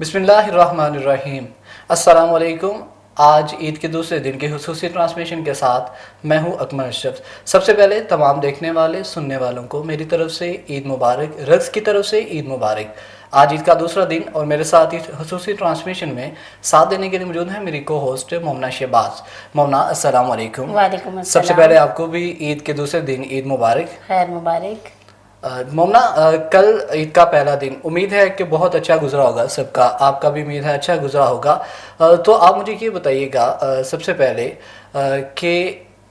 बिस्मिल्लाहिर्रहमानिर्रहीम। अस्सलाम वालेकुम। आज ईद के दूसरे दिन के हुसूसी ट्रांसमिशन के साथ मैं हूं अकमल अशरफ। सबसे पहले तमाम देखने वाले सुनने वालों को मेरी तरफ से ईद मुबारक, रक्स की तरफ से ईद मुबारक। आज ईद का दूसरा दिन और मेरे साथ इस हुसूसी ट्रांसमिशन में साथ देने के लिए मौजूद है मेरी को होस्ट मोमना शहबाज। मोमना अस्सलाम वालेकुम। वालेकुम अस्सलाम। सबसे पहले आपको भी ईद के दूसरे दिन ईद मुबारक। खैर मुबारक। मोमना, कल ईद का पहला दिन, उम्मीद है कि बहुत अच्छा गुजरा होगा सबका, आपका भी उम्मीद है अच्छा गुजरा होगा। तो आप मुझे ये बताइएगा सबसे पहले कि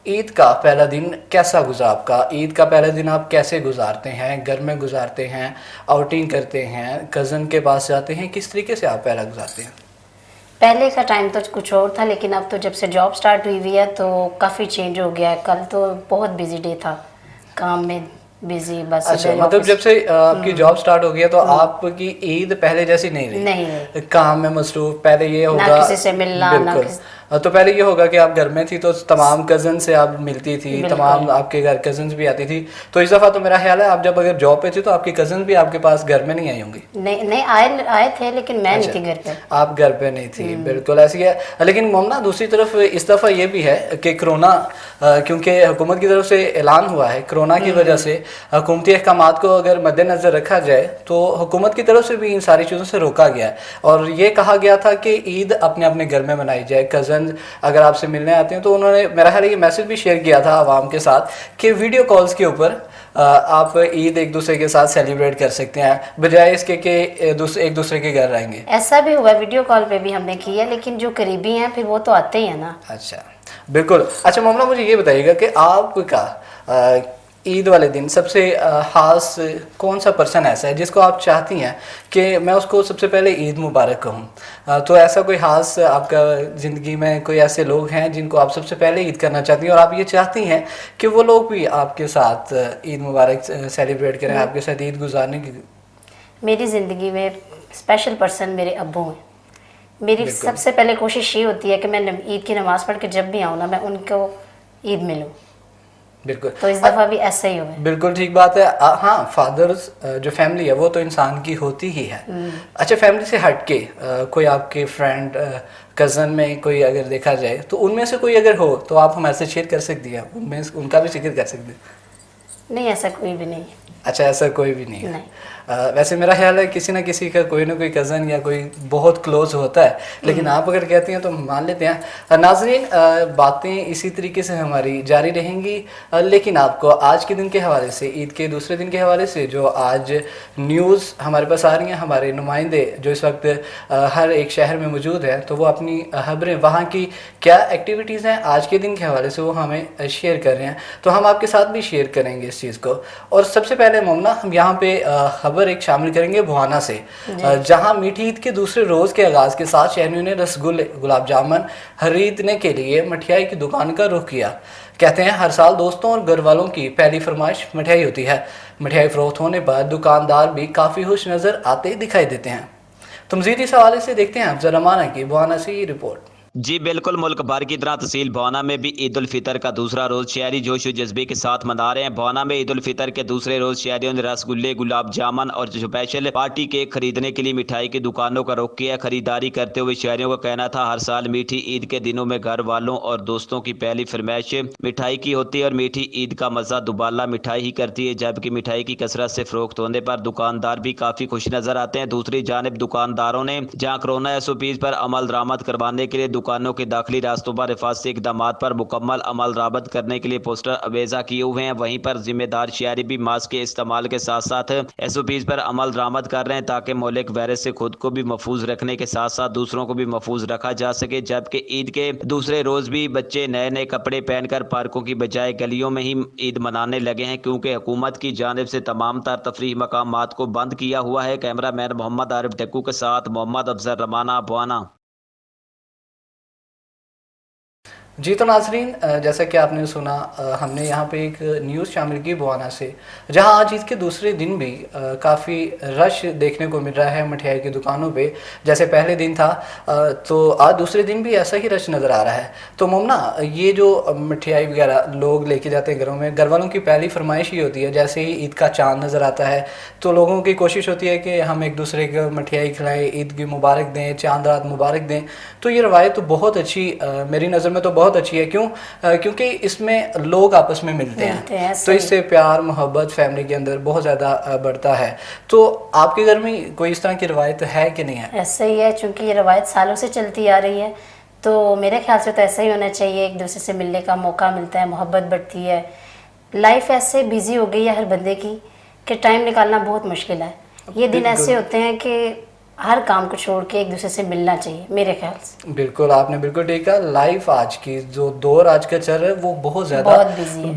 ईद का पहला दिन कैसा गुजरा आपका। ईद का पहला दिन आप कैसे गुजारते हैं? घर में गुजारते हैं, आउटिंग करते हैं, कज़न के पास जाते हैं, किस तरीके से आप पहला गुजारते हैं? पहले का टाइम तो कुछ और था, लेकिन अब तो जब से जॉब स्टार्ट हुई हुई है तो काफ़ी चेंज हो गया है। कल तो बहुत बिजी डे था, काम में बिजी बस। अच्छा, मतलब जब से आपकी जॉब स्टार्ट हो गई है तो आपकी ईद पहले जैसी नहीं रही? नहीं, काम में मसरूफ। पहले ये होगा ना किसी से मिलना, ना बिल्कुल। तो पहले ये होगा कि आप घर में थी तो तमाम कज़न से आप मिलती थी, तमाम आपके घर कज़न्स भी आती थी। तो इस दफ़ा तो मेरा ख्याल है आप जब अगर जॉब पे थी तो आपकी कज़न भी आपके पास घर में नहीं आई होंगी। नहीं आए थे, लेकिन मैं नहीं थी घर पे। आप घर पे नहीं थी, बिल्कुल ऐसी है। लेकिन मोमना, दूसरी तरफ इस दफ़ा ये भी है कि कोरोना, क्योंकि हुकूमत की तरफ से ऐलान हुआ है, कोरोना की वजह से हुकूमती अहकामात को अगर मद्देनज़र रखा जाए तो हुकूमत की तरफ से भी इन सारी चीज़ों से रोका गया है। और ये कहा गया था कि ईद अपने अपने घर में मनाई जाए। कज़न अगर आपसे मिलने आते हैं तो उन्होंने मेरा ख्याल है ये मैसेज भी शेयर किया था आवाम के साथ कि वीडियो कॉल्स के ऊपर आप ईद एक दूसरे के साथ सेलिब्रेट कर सकते हैं, बजाय इसके कि एक दूसरे के घर रहेंगे। ऐसा भी हुआ, वीडियो कॉल पे भी हमने किया, लेकिन जो करीबी हैं फिर वो तो आते ही हैं ना। अच्छा, बिल्कुल। अच्छा मोमना, मुझे ये बताइएगा कि आपका ईद वाले दिन सबसे ख़ास कौन सा पर्सन ऐसा है जिसको आप चाहती हैं कि मैं उसको सबसे पहले ईद मुबारक कहूँ? तो ऐसा कोई ख़ास आपका ज़िंदगी में कोई ऐसे लोग हैं जिनको आप सबसे पहले ईद करना चाहती हैं और आप ये चाहती हैं कि वो लोग भी आपके साथ ईद मुबारक सेलिब्रेट करें, आपके साथ ईद गुजारने की? मेरी ज़िंदगी में स्पेशल पर्सन मेरे अब्बू हैं। मेरी सबसे पहले कोशिश ये होती है कि मैं ईद की नमाज़ पढ़ के जब भी आऊँ ना, मैं उनको ईद मिलूँ। बिल्कुल। तो इस दफ़ा भी ऐसा ही हुआ। बिल्कुल ठीक बात है। हाँ, फादर्स जो फैमिली है वो तो इंसान की होती ही है। अच्छा, फैमिली से हट के कोई आपके फ्रेंड, कज़न में कोई अगर देखा जाए तो उनमें से कोई अगर हो तो आप हमारे साथ शेयर कर सकती हैं, उनमें उनका भी जिक्र कर सकते हैं। नहीं, ऐसा कोई भी नहीं है। अच्छा, ऐसा कोई भी नहीं है। नहीं। वैसे मेरा ख्याल है किसी ना किसी का कोई ना कोई कज़न या कोई बहुत क्लोज होता है, लेकिन आप अगर कहती हैं तो मान लेते हैं। नाज़रीन, बातें इसी तरीके से हमारी जारी रहेंगी, लेकिन आपको आज के दिन के हवाले से, ईद के दूसरे दिन के हवाले से जो आज न्यूज़ हमारे पास आ रही हैं, हमारे नुमाइंदे जो इस वक्त हर एक शहर में मौजूद हैं, तो वो अपनी खबरें, वहाँ की क्या एक्टिविटीज़ हैं आज के दिन के हवाले से वो हमें शेयर कर रहे हैं, तो हम आपके साथ भी शेयर करेंगे इस चीज़ को। और सबसे पहले मोमना, हम यहाँ पे खबर एक शामिल करेंगे बुहाना से, जहां मीठी ईद के दूसरे रोज के आगाज के साथ शहरियों ने रसगुल्ले, गुलाब जामुन खरीदने के लिए मिठाई की दुकान का रुख किया। कहते हैं हर साल दोस्तों और घर वालों की पहली फरमाइश मिठाई होती है। मिठाई फरोख्त होने पर दुकानदार भी काफी खुश नजर आते दिखाई देते हैं। तो मज़ीद इस हवाले से देखते हैं अफजल रमाना की बुहाना से ये रिपोर्ट। जी बिल्कुल, मुल्क भर की तरह तहसील बुहाना में भी ईद उल फितर का दूसरा रोज़ शहरी जोश व जज्बे के साथ मना रहे हैं। बुहाना में ईद उल फितर के दूसरे रोज़ शहरियों ने रसगुल्ले, गुलाब जामुन और स्पेशल पार्टी केक खरीदने के लिए मिठाई की दुकानों का रुख किया। खरीदारी करते हुए शहरियों का कहना था हर साल मीठी ईद के दिनों में घर वालों और दोस्तों की पहली फरमाइश मिठाई की होती है और मीठी ईद का मज़ा दुबाला मिठाई ही करती है। जबकि मिठाई की कसरत से फरोख्त होने पर दुकानदार भी काफ़ी खुश नजर आते हैं। दूसरी जानिब दुकानदारों ने जहाँ कोरोना SOPs पर अमल दरामद करवाने के लिए दुकानों के दाखिली रास्तों पर हिफाजती इकदामात पर मुकम्मल अमल दरामद करने के लिए पोस्टर अवेजा किए हुए हैं, वहीं पर जिम्मेदार शहरी भी मास्क के इस्तेमाल के साथ साथ SOPs पर अमल दरामद कर रहे हैं ताकि मौलिक वायरस से खुद को भी महफूज रखने के साथ साथ दूसरों को भी महफूज रखा जा सके। जबकि ईद के दूसरे रोज भी बच्चे नए नए कपड़े पहनकर पार्कों की बजाय गलियों में ही ईद मनाने लगे हैं, क्योंकि हुकूमत की जानिब से तमाम तर तफरीह मकामात को बंद किया हुआ है। कैमरा मैन मोहम्मद आरिफ ढक्कू के साथ मोहम्मद अफजल रमाना, बुहाना। जी तो नाजरीन, जैसा कि आपने सुना, हमने यहाँ पे एक न्यूज़ शामिल की बुआना से, जहाँ आज ईद के दूसरे दिन भी काफ़ी रश देखने को मिल रहा है मिठाई की दुकानों पे। जैसे पहले दिन था, तो आज दूसरे दिन भी ऐसा ही रश नज़र आ रहा है। तो मोमना, ये जो मिठाई वगैरह लोग लेके जाते हैं घरों में, घर वालों की पहली फरमाइश ही होती है, जैसे ही ईद का चाँद नज़र आता है तो लोगों की कोशिश होती है कि हम एक दूसरे को मिठाई खिलाएं, ईद की मुबारक दें, चाँद रात मुबारक दें। तो ये रवायत तो बहुत अच्छी, मेरी नज़र में तो बहुत अच्छी है। क्यों? क्योंकि इसमें लोग आपस में मिलते हैं, तो इससे प्यार मोहब्बत फैमिली के अंदर बहुत ज़्यादा बढ़ता है। तो आपके घर में कोई इस तरह की रवायत है कि नहीं है? ऐसा ही है, चूँकि ये रवायत सालों से चलती आ रही है, तो मेरे ख्याल से तो ऐसा ही होना चाहिए। एक दूसरे से मिलने का मौका मिलता है, मोहब्बत बढ़ती है। लाइफ ऐसे बिजी हो गई है हर बंदे की कि टाइम निकालना बहुत मुश्किल है। ये दिन ऐसे होते हैं कि हर काम को छोड़ के एक दूसरे से मिलना चाहिए, मेरे ख्याल से। बिल्कुल, आपने बिल्कुल ठीक कहा। लाइफ आज की जो दौर आज का चल रहा है वो बहुत ज़्यादा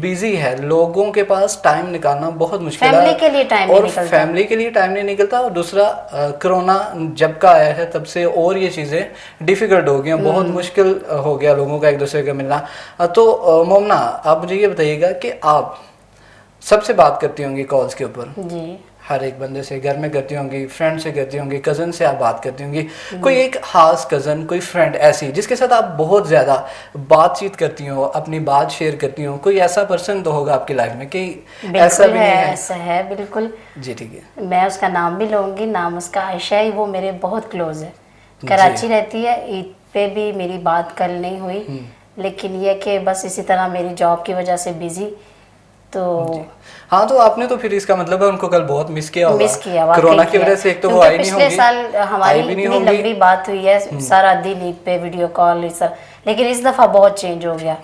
बिजी है। लोगों के पास टाइम निकालना बहुत मुश्किल है, फैमिली के लिए टाइम नहीं निकलता, फैमिली के लिए टाइम नहीं निकलता। और दूसरा, कोरोना जब का आया है तब से और ये चीज़ें डिफ़िकल्ट हो गई हैं, बहुत मुश्किल हो गया लोगों का एक दूसरे का मिलना। तो मोमना, आप मुझे ये बताइएगा कि आप सबसे बात करती होंगी कॉल्स के ऊपर जी, हर एक बंदे से, घर में करती होंगी, फ्रेंड से करती होंगी, कज़न से आप बात करती होंगी। कोई एक खास कज़न, कोई फ्रेंड ऐसी जिसके साथ आप बहुत ज़्यादा बातचीत करती हो, अपनी बात शेयर करती हो? कोई ऐसा पर्सन तो होगा आपकी लाइफ में कि ऐसा भी नहीं है? ऐसा है, बिल्कुल जी ठीक है। मैं उसका नाम भी लूँगी, नाम उसका आयशा है। वो मेरे बहुत क्लोज है, कराची रहती है। ईद पे भी मेरी बात कल नहीं हुई, लेकिन ये कि बस इसी तरह मेरी जॉब की वजह से बिजी। तो हाँ, तो आपने तो फिर इसका मतलब है उनको कल बहुत मिस किया होगा। मिस किया, कोरोना की वजह से एक तो वो आई नहीं होंगी, पिछले साल हमारी इतनी लंबी बात हुई है, सारा दिन ईद पे वीडियो कॉल, इस तरह। लेकिन इस दफ़ा बहुत चेंज हो गया,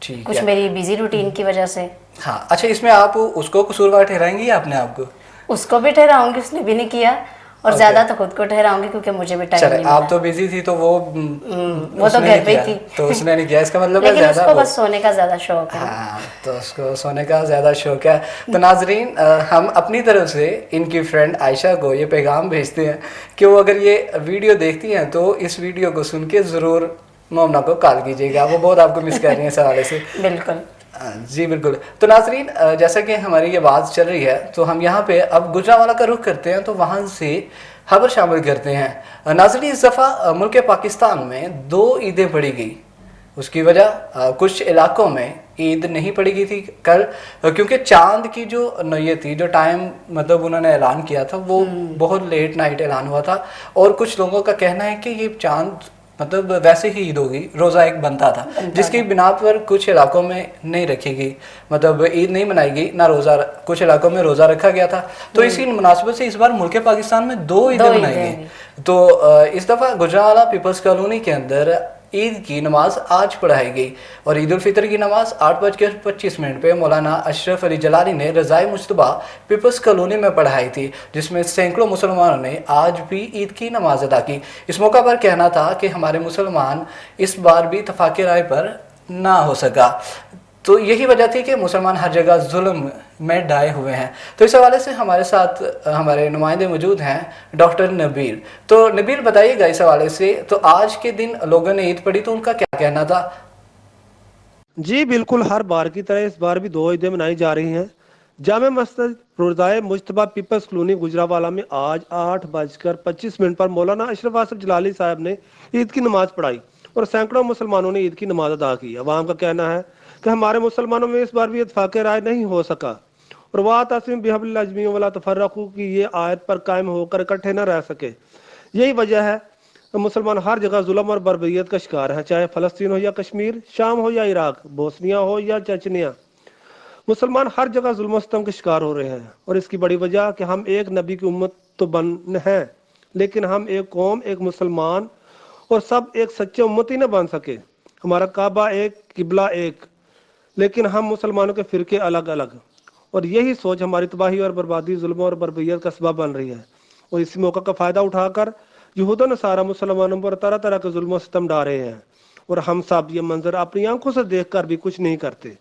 ठीक कुछ है। मेरी बिजी रूटीन की वजह से। हाँ, अच्छा, इसमें आप उसको कसूरवार ठहराएंगी या अपने आप को? उसको भी ठहराऊंगी, उसने भी नहीं किया, और ज्यादा तो खुद को ठहराऊंगी क्योंकि मुझे भी टाइम नहीं मिला। आप तो बिजी थी तो वो तो घर पे थी, तो उसने नहीं किया, इसका मतलब लेकिन उसको बस सोने का ज्यादा शौक है। हाँ, तो उसको सोने का ज़्यादा शौक है। तो नाजरीन, हम अपनी तरफ से इनकी फ्रेंड आयशा को ये पैगाम भेजते हैं कि वो अगर ये वीडियो देखती हैं तो इस वीडियो को सुन के ज़रूर मोमना को कॉल कीजिएगा, वो बहुत आपको मिस कर रही हैं इस हवाले से। बिल्कुल जी बिल्कुल। तो नाजरीन, जैसा कि हमारी ये बात चल रही है, तो हम यहाँ पे अब गुजरांवाला का रुख करते हैं, तो वहाँ से खबर शामिल करते हैं। नाजरीन, इस दफ़ा मुल्क पाकिस्तान में 2 ईदें पड़ी गई। उसकी वजह कुछ इलाकों में ईद नहीं पड़ी गई थी कल, क्योंकि चांद की जो नौयत थी, जो टाइम मतलब उन्होंने ऐलान किया था, वो बहुत लेट नाइट ऐलान हुआ था। और कुछ लोगों का कहना है कि ये चांद मतलब वैसे ही ईद होगी, रोज़ा एक बनता था, जिसकी बिना पर कुछ इलाकों में नहीं रखी गई, मतलब ईद नहीं मनाई गई, ना रोज़ा, कुछ इलाकों में रोज़ा रखा गया था। तो इसी मुनासिबत से इस बार मुल्क पाकिस्तान में 2 ईदें मनाई गई। तो इस दफ़ा गुजरांवाला पीपल्स कॉलोनी के अंदर ईद की नमाज आज पढ़ाई गई, और ईद उल फितर की नमाज 8:25 पे मौलाना अशरफ अली जलाली ने रज़ाए मुश्तबा पीपल्स कॉलोनी में पढ़ाई थी, जिसमें सैकड़ों मुसलमानों ने आज भी ईद की नमाज अदा की। इस मौका पर कहना था कि हमारे मुसलमान इस बार भी इत्तेफाक़ राय पर ना हो सका, तो यही वजह थी कि मुसलमान हर जगह जुल्म में डाए हुए हैं। तो इस हवाले से हमारे साथ हमारे नुमाइंदे मौजूद हैं, डॉक्टर नबील। तो नबील, बताइएगा इस हवाले से, तो आज के दिन लोगों ने ईद पढ़ी तो उनका क्या कहना था? जी बिल्कुल, हर बार की तरह इस बार भी 2 ईदें मनाई जा रही हैं। जामे मस्जिद रोज़ाए मुश्तबा पीपल्स कॉलोनी गुजरांवाला में आज 8:25 पर मौलाना अशरफ आसिफ जलाली साहब ने ईद की नमाज पढ़ाई और सैकड़ों मुसलमानों ने ईद की नमाज अदा की। अवाम का कहना है कि हमारे मुसलमानों में इस बार भी इत्तेफाक़ राय नहीं हो सका, और वातसिम बिहब्लिल्लाह अजमीन वला तफर्रक़ू की ये आयत पर कायम होकर इकट्ठे न रह सके। यही वजह है मुसलमान हर जगह जुल्म और बर्बरियत का शिकार है, चाहे फ़लस्तीन हो या कश्मीर, शाम हो या इराक, बोस्निया हो या चचनिया। मुसलमान हर जगह जुल्म सितम के शिकार हो रहे हैं, और इसकी बड़ी वजह कि हम एक नबी की उम्मत तो बन हैं, लेकिन हम एक कौम, एक मुसलमान और सब एक सच्चे उम्मती न बन सके। हमारा काबा एक, किबला एक, लेकिन हम मुसलमानों के फिरके अलग अलग, और यही सोच हमारी तबाही और बर्बादी, जुल्म और बर्बरियत का सबब बन रही है। और इसी मौका का फ़ायदा उठाकर यहूद व नसारा मुसलमानों पर तरह तरह के जुल्म सितम डाल रहे हैं, और हम सब ये मंजर अपनी आंखों से देखकर भी कुछ नहीं करते,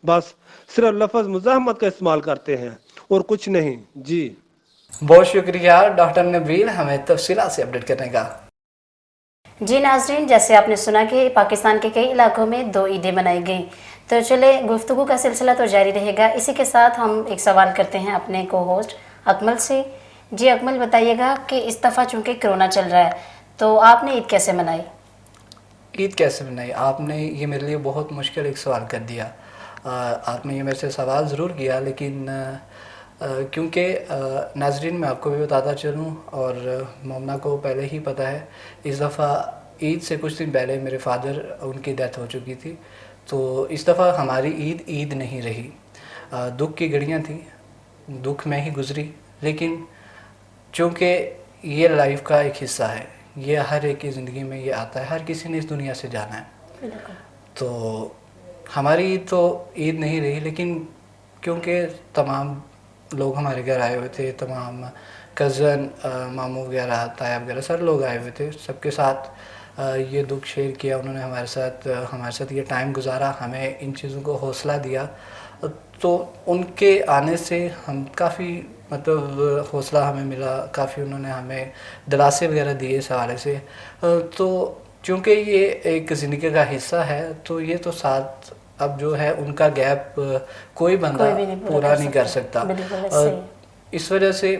बस सिर्फ लफ्ज़ मुज़ाहमत का इस्तेमाल करते हैं और कुछ नहीं। जी बहुत शुक्रिया डॉक्टर नबील, हमें तफसीलात से अपडेट करने का। जी नाजरीन, जैसे आपने सुना कि पाकिस्तान के कई इलाकों में 2 ईदें मनाई गई, तो चले गुफ्तगू का सिलसिला तो जारी रहेगा। इसी के साथ हम एक सवाल करते हैं अपने को होस्ट अकमल से। जी अकमल, बताइएगा कि इस दफ़ा चूँकि कोरोना चल रहा है तो आपने ईद कैसे मनाई? ईद कैसे बनाई? आपने ये मेरे लिए बहुत मुश्किल एक सवाल कर दिया। आपने ये मेरे से सवाल ज़रूर किया, लेकिन क्योंकि नाजरीन मैं आपको भी बताता चलूँ और मोमना को पहले ही पता है, इस दफ़ा ईद से कुछ दिन पहले मेरे फादर उनकी डेथ हो चुकी थी, तो इस दफ़ा हमारी ईद नहीं रही। दुख की घड़ियाँ थी, दुख में ही गुजरी, लेकिन चूँकि ये लाइफ का एक हिस्सा है, ये हर एक की ज़िंदगी में ये आता है, हर किसी ने इस दुनिया से जाना है। तो हमारी तो ईद नहीं रही, लेकिन क्योंकि तमाम लोग हमारे घर आए हुए थे, तमाम कज़न, मामू वगैरह, ताया वगैरह सर लोग आए हुए थे, सबके साथ ये दुख शेयर किया उन्होंने हमारे साथ ये टाइम गुजारा, हमें इन चीज़ों को हौसला दिया। तो उनके आने से हम काफ़ी मतलब हौसला हमें मिला, काफ़ी उन्होंने हमें दिलासे वगैरह दिए इस हवाले से। तो चूँकि ये एक ज़िंदगी का हिस्सा है, तो ये तो साथ अब जो है उनका गैप कोई बंदा पूरा नहीं कर सकता। इस वजह से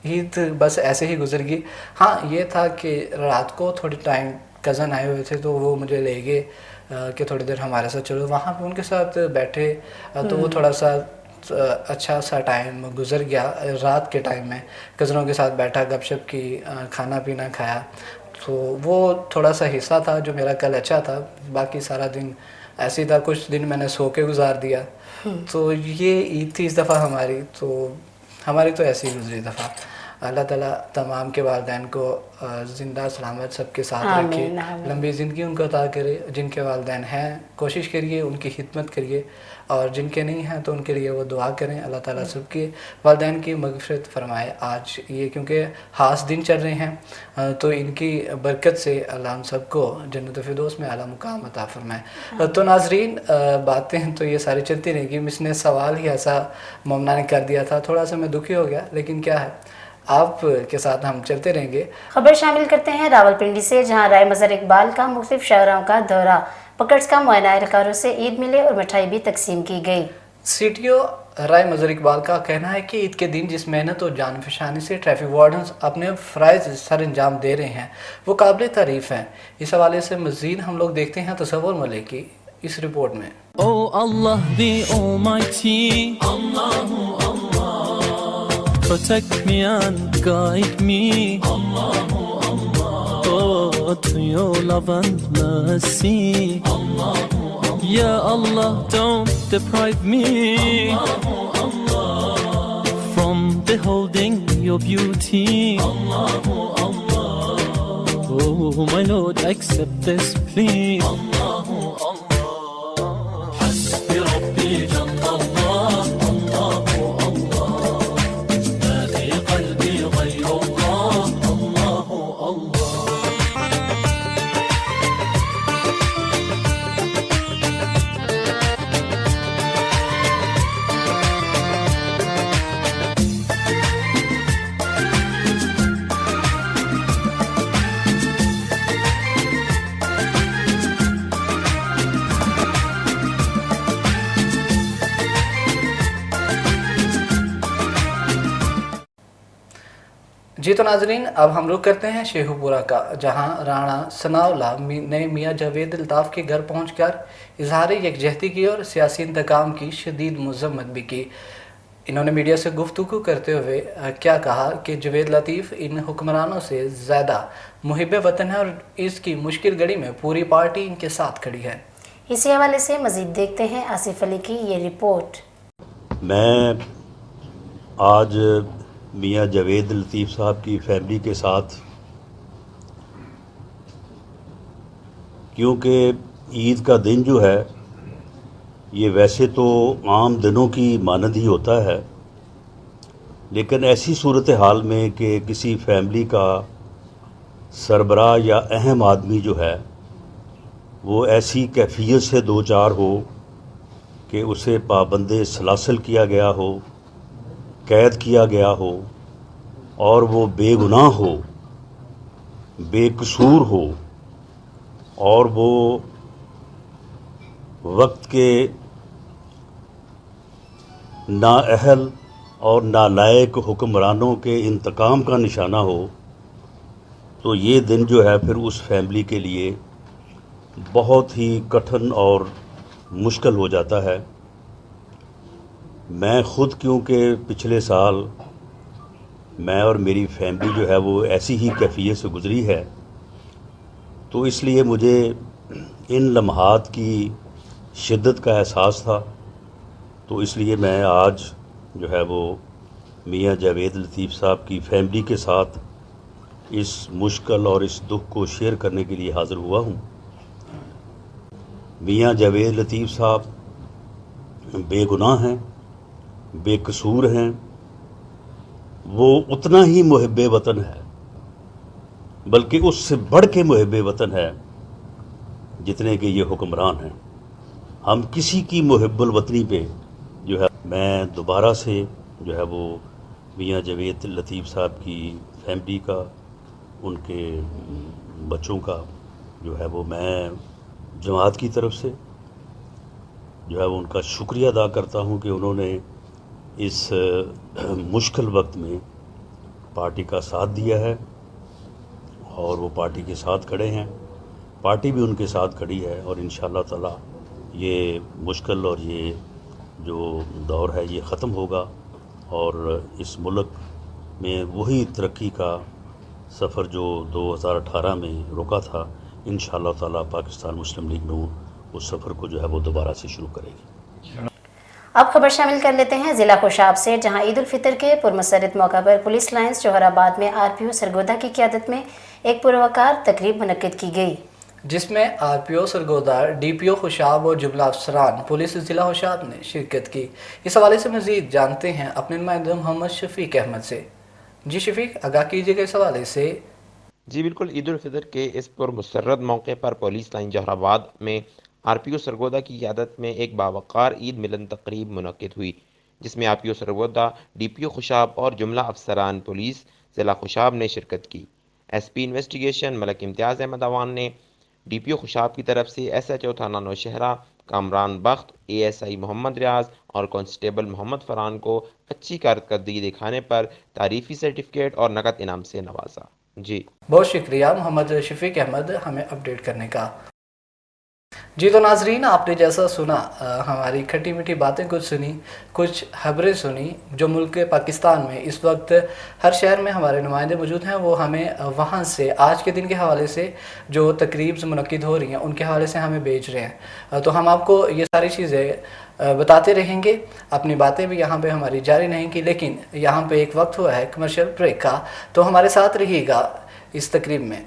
ईद बस ऐसे ही गुजर गई। हाँ, ये था कि रात को थोड़ी टाइम कज़न आए हुए थे, तो वो मुझे ले गए कि थोड़ी देर हमारे साथ चलो, वहाँ पे उनके साथ बैठे, तो वो थोड़ा सा अच्छा सा टाइम गुजर गया। रात के टाइम में कज़नों के साथ बैठा, गपशप की, खाना पीना खाया, तो वो थोड़ा सा हिस्सा था जो मेरा कल अच्छा था। बाकी सारा दिन ऐसे ही था, कुछ दिन मैंने सो के गुजार दिया। तो ये ईद थी इस दफ़ा हमारी तो ऐसे ही गुजरी दफ़ा। अल्लाह ताला तमाम के वालिदैन को ज़िंदा सलामत सबके साथ रखे, लंबी ज़िंदगी उनको अता करे। जिनके वालिदैन हैं कोशिश करिए उनकी खिदमत करिए, और जिनके नहीं हैं तो उनके लिए वो दुआ करें, अल्लाह ताला सबके वालिदैन की मग़फ़िरत फरमाए। आज ये क्योंकि ख़ास दिन चल रहे हैं, तो इनकी बरकत से अल्लाह हम सबको जन्नत फ़िरदौस में आला मुकाम अता फरमाए। तो नाज़रीन, बातें तो ये सारी चलती रहेंगी। मिसने सवाल ही ऐसा मोमना ने कर दिया था, थोड़ा सा मैं दुखी हो गया, लेकिन क्या है, आप के साथ हम चलते रहेंगे। खबर शामिल करते हैं रावलपिंडी से, जहां राय मज़र इकबाल का मुख्तलिफ शाहराओं का दौरा, पकड़स का मुआयना, एहलकारों से ईद मिले और मिठाई भी तकसीम की गई। सीटीओ राय मज़र इकबाल का कहना है कि ईद के दिन जिस मेहनत और जानफशानी से ट्रैफिक वार्डन्स अपने फ़राइज़ सर अंजाम दे रहे हैं वो काबिल तारीफ़ हैं। इस हवाले से मज़ीद हम लोग देखते हैं तसव्वुर मलिक की इस रिपोर्ट में। Oh Allah the Almighty, Allahu Allah, protect me and guide me, Allahu Allah, oh to your love and mercy, Allahu Allah, Ya Allah don't deprive me, Allahu Allah, from beholding your beauty, Allahu Allah, oh my Lord accept this plea, Allahu Allah. जी तो नाजरीन, अब हम रुख करते हैं शेखुपुरा का, जहां राणा सनाउल्ला ने मियां जावेद अल्ताफ़ के घर पहुंचकर इजहार यकजहती की और सियासी इंतकाम की शदीद मज़म्मत भी की। इन्होंने मीडिया से गुफ्तगू करते हुए क्या कहा कि जावेद लतीफ़ इन हुक्मरानों से ज़्यादा मुहिब वतन है और इसकी मुश्किल घड़ी में पूरी पार्टी इनके साथ खड़ी है। इसी हवाले से मज़ीद देखते हैं आसिफ अली की ये रिपोर्ट। मैं आज मियां जावेद लतीफ़ साहब की फैमिली के साथ, क्योंकि ईद का दिन जो है ये वैसे तो आम दिनों की मानद ही होता है, लेकिन ऐसी सूरत हाल में कि किसी फैमिली का सरबराह या अहम आदमी जो है वो ऐसी कैफियत से दो चार हो कि उसे पाबंदे सलासल किया गया हो, कैद किया गया हो और वो बेगुनाह हो, بے قصور ہو اور وہ وقت کے نااہل اور نالائق حکمرانوں کے انتقام کا نشانہ ہو، تو یہ دن جو ہے پھر اس فیملی کے لیے بہت ہی کٹھن اور مشکل ہو جاتا ہے۔ میں خود کیونکہ پچھلے سال میں اور میری فیملی جو ہے وہ ایسی ہی کیفیت سے گزری ہے، تو اس لیے مجھے ان لمحات کی شدت کا احساس تھا، تو اس لیے میں آج جو ہے وہ میاں جاوید لطیف صاحب کی فیملی کے ساتھ اس مشکل اور اس دکھ کو شیئر کرنے کے لیے حاضر ہوا ہوں۔ میاں جاوید لطیف صاحب بے گناہ ہیں، بے قصور ہیں، وہ اتنا ہی محب وطن ہے، بلکہ اس سے بڑھ کے محب وطن ہے جتنے کہ یہ حکمران ہیں۔ ہم کسی کی محب الوطنی پہ جو ہے، میں دوبارہ سے جو ہے وہ میاں جاوید لطیف صاحب کی فیملی کا، ان کے بچوں کا جو ہے وہ میں جماعت کی طرف سے جو ہے وہ ان کا شکریہ ادا کرتا ہوں کہ انہوں نے اس مشکل وقت میں پارٹی کا ساتھ دیا ہے اور وہ پارٹی کے ساتھ کھڑے ہیں، پارٹی بھی ان کے ساتھ کھڑی ہے، اور انشاءاللہ تعالی یہ مشکل اور یہ جو دور ہے یہ ختم ہوگا، اور اس ملک میں وہی ترقی کا سفر جو 2018 میں رکا تھا، انشاءاللہ تعالی پاکستان مسلم لیگ نون اس سفر کو جو ہے وہ دوبارہ سے شروع کرے گی۔ اب خبر شامل کر لیتے ہیں ضلع خوشاب سے، جہاں عید الفطر کے پرمسرت موقع پر پولیس لائنز جوہر آباد میں RPO سرگودا کی قیادت میں ایک پروقار تقریب منعقد کی گئی، جس میں RPO سرگودا، DPO خوشاب اور جملہ افسران پولیس ضلع خوشاب نے شرکت کی۔ اس حوالے سے مزید جانتے ہیں اپنے نمائندہ محمد شفیق احمد سے۔ جی شفیق، آگاہ کیجیے گا اس حوالے سے۔ جی بالکل، عید الفطر کے اس پرمسرت موقع پر پولیس لائن جوہر آباد میں RPO سرگودا کی قیادت میں ایک باوقار عید ملن تقریب منعقد ہوئی، جس میں RPO سرگودا، DPO خوشاب اور جملہ افسران پولیس ضلع خوشاب نے شرکت کی۔ SP انویسٹیگیشن ملک امتیاز احمد اوان نے DPO خوشاب کی طرف سے SHO تھانہ نوشہرہ کامران بخت، ASI محمد ریاض اور کانسٹیبل محمد فرحان کو اچھی کارکردگی دکھانے پر تعریفی سرٹیفکیٹ اور نقد انعام سے نوازا۔ جی بہت شکریہ محمد شفیق احمد ہمیں اپڈیٹ کرنے کا۔ جی تو ناظرین، آپ نے جیسا سنا، ہماری کھٹی میٹھی باتیں کچھ سنی، کچھ خبریں سنی جو ملک پاکستان میں اس وقت ہر شہر میں ہمارے نمائندے موجود ہیں، وہ ہمیں وہاں سے آج کے دن کے حوالے سے جو تقریب منعقد ہو رہی ہیں ان کے حوالے سے ہمیں بھیج رہے ہیں، تو ہم آپ کو یہ ساری چیزیں بتاتے رہیں گے، اپنی باتیں بھی یہاں پہ ہماری جاری رہیں گی، لیکن یہاں پہ ایک وقت ہوا ہے کمرشل بریک کا، تو ہمارے ساتھ رہیے گا اس تقریب میں۔